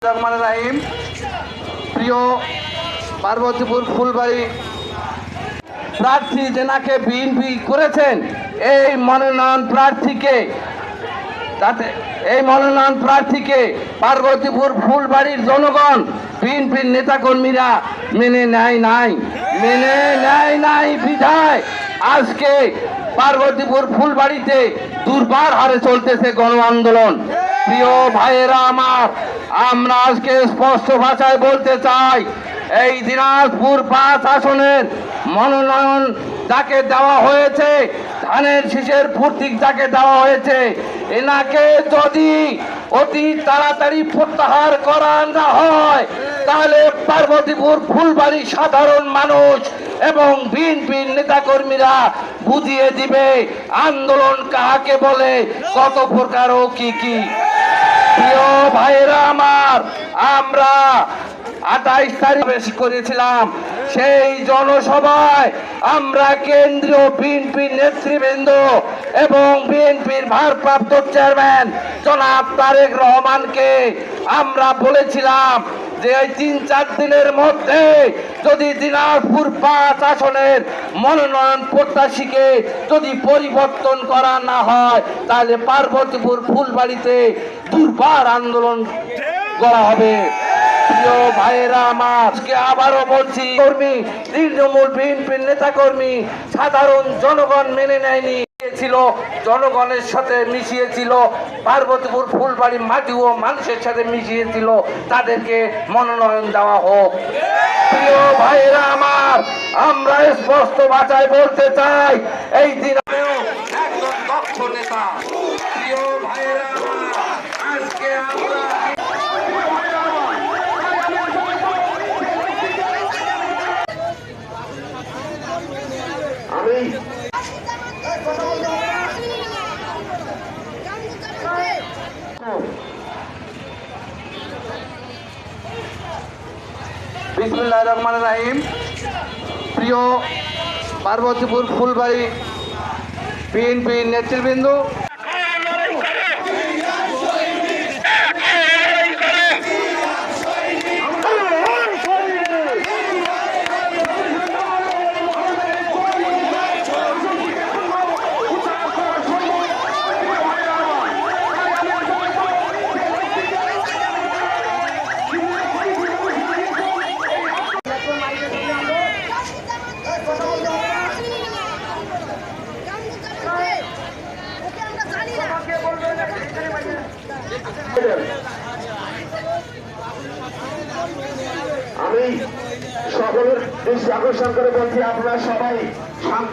রহমান রাহিম। প্রিয় পার্বতীপুর ফুলবাড়ি প্রার্থী যেনাকে বিএনপি করেছেন, এই মনোনয়ন প্রার্থীকে পার্বতীপুর ফুলবাড়ির জনগণ, বিএনপির নেতাকর্মীরা মেনে নেয় নাই বিধায় আজকে পার্বতীপুর ফুলবাড়িতে দুর্বার হারে চলতেছে গণ আন্দোলন। প্রিয় ভাইয়েরা আমার, আমরা আজকে স্পষ্ট ভাষায় বলতে চাই, এই দিনাজপুর 5 আসনের মনোনয়ন যাকে দেওয়া হয়েছে, ধানের শীষের প্রতীক যাকে দেওয়া হয়েছে, এনাকে যদি অতি তাড়াতাড়ি প্রত্যাহার করা না হয়, তাহলে পার্বতীপুর ফুলবাড়ি সাধারণ মানুষ এবং বিএনপির নেতাকর্মীরা বুঝিয়ে দিবে আন্দোলন কাকে বলে, কত প্রকার ও কি। প্রিয় ভাইয়েরা আমার, আমরা 28 তারিখ বেশ করেছিলাম। সেই জনসভায় আমরা কেন্দ্রীয় বিএনপির নেতৃবৃন্দ এবং বিএনপির ভারপ্রাপ্ত চেয়ারম্যান জনাব তারেক রহমানকে আমরা বলেছিলাম যে এই 3-4 দিনের মধ্যে যদি দিনাজপুর 5 আসনের মনোনয়ন প্রত্যাশীকে যদি পরিবর্তন করা না হয়, তাহলে পার্বতীপুর ফুলবাড়িতে দুর্বার আন্দোলন করা হবে। প্রিয় ভাইয়েরা আমার, আজকে আবারও বলছি, কর্মী, তৃণমূল বিএনপির নেতা কর্মী, সাধারণ জনগণ মেনে নেয়নি, জনগণের সাথে মিশিয়েছিল, পার্বতীপুর ফুলবাড়ি মাটি ও মানুষের সাথে মিশিয়েছিল, তাদেরকে মনোনয়ন দেওয়া হোক। প্রিয় ভাইয়েরা আমার, আমরা স্পষ্ট ভাষায় বলতে চাই, এই দিন একজন দক্ষ নেতা। প্রিয় ভাইয়েরা আমার, আজকে আমরা বিসমিল্লাহির রহমানির রহিম। প্রিয় পার্বতীপুর ফুলবাড়ি বিএনপির নেতৃবৃন্দ, আমি সকলের দৃষ্টি আকর্ষণ করে বলছি, আপনারা সবাই শান্ত